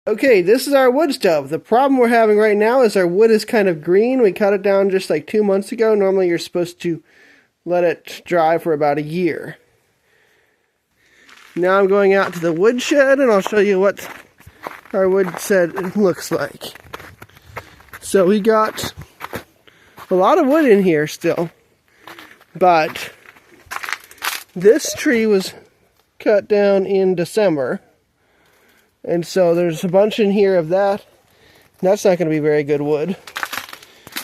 Okay, this is our wood stove. The problem we're having right now is our wood is kind of green. We cut it down just like 2 months ago. Normally you're supposed to let it dry for about a year. Now I'm going out to the woodshed and I'll show you what our wood shed looks like. So we got a lot of wood in here still, but this tree was cut down in December. And so there's a bunch in here of that. That's not going to be very good wood.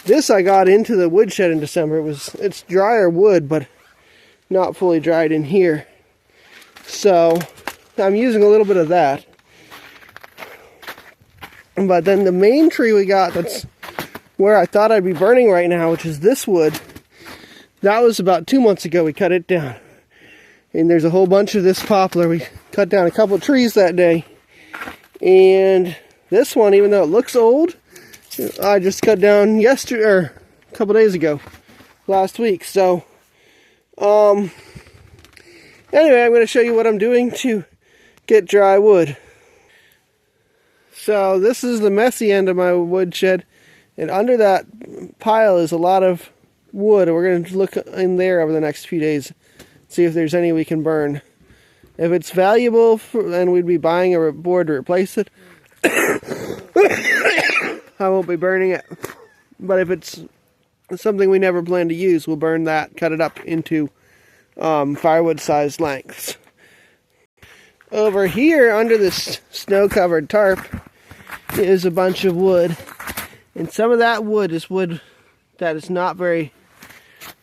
This I got into the woodshed in December. It's drier wood, but not fully dried in here. So I'm using a little bit of that. But then the main tree we got, that's where I thought I'd be burning right now, which is this wood. That was about 2 months ago we cut it down. And there's a whole bunch of this poplar. We cut down a couple trees that day. And this one, even though it looks old, I just cut down yesterday, or a couple days ago, last week. So, anyway, I'm going to show you what I'm doing to get dry wood. So this is the messy end of my woodshed, and under that pile is a lot of wood. We're going to look in there over the next few days, see if there's any we can burn. If it's valuable, then we'd be buying a board to replace it. I won't be burning it. But if it's something we never plan to use, we'll burn that, cut it up into firewood-sized lengths. Over here, under this snow-covered tarp, is a bunch of wood. And some of that wood is wood that is not very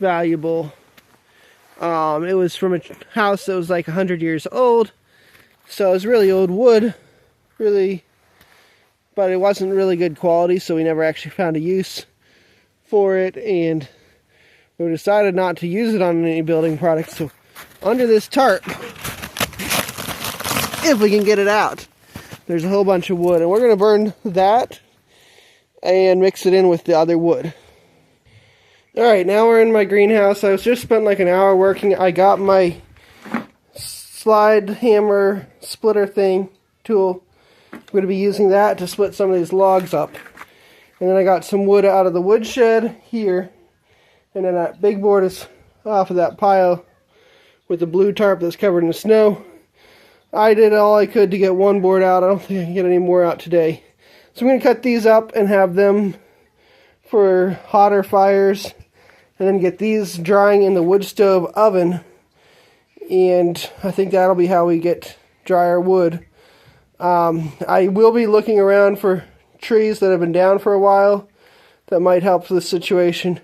valuable. It was from a house that was like 100 years old, so it was really old wood, but it wasn't really good quality, so we never actually found a use for it, and we decided not to use it on any building products. So under this tarp, if we can get it out, there's a whole bunch of wood, and we're going to burn that and mix it in with the other wood. Alright, now we're in my greenhouse. I was just spent like an hour working. I got my slide hammer splitter tool. I'm going to be using that to split some of these logs up. And then I got some wood out of the woodshed here. And then that big board is off of that pile with the blue tarp that's covered in snow. I did all I could to get one board out. I don't think I can get any more out today. So I'm going to cut these up and have them for hotter fires. And then get these drying in the wood stove oven. And I think that'll be how we get drier wood. I will be looking around for trees that have been down for a while that might help the situation.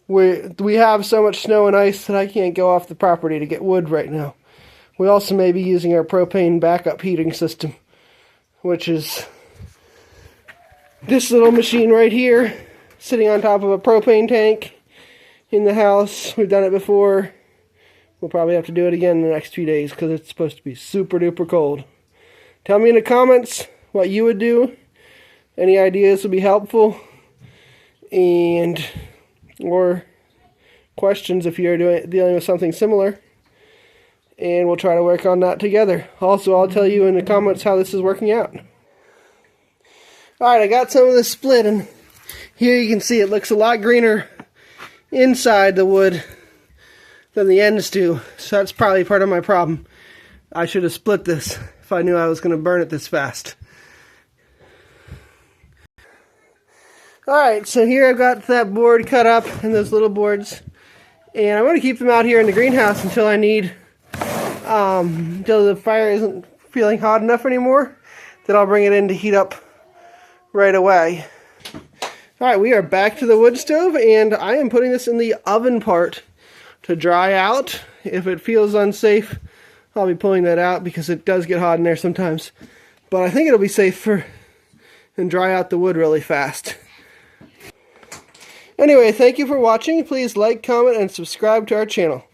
We have so much snow and ice that I can't go off the property to get wood right now. We also may be using our propane backup heating system, which is this little machine right here, sitting on top of a propane tank in the house. We've done it before. We'll probably have to do it again in the next few days because it's supposed to be super duper cold. Tell me in the comments what you would do. Any ideas would be helpful. And or questions if you're dealing with something similar. And we'll try to work on that together. Also, I'll tell you in the comments how this is working out. Alright, I got some of this split, and here you can see it looks a lot greener inside the wood than the ends do. So that's probably part of my problem. I should have split this if I knew I was going to burn it this fast. Alright, so here I've got that board cut up and those little boards. And I'm going to keep them out here in the greenhouse until I need, until the fire isn't feeling hot enough anymore. Then I'll bring it in to heat up right away. Alright, we are back to the wood stove, and I am putting this in the oven part to dry out. If it feels unsafe, I'll be pulling that out because it does get hot in there sometimes. But I think it'll be safer and dry out the wood really fast. Anyway, thank you for watching. Please like, comment, and subscribe to our channel.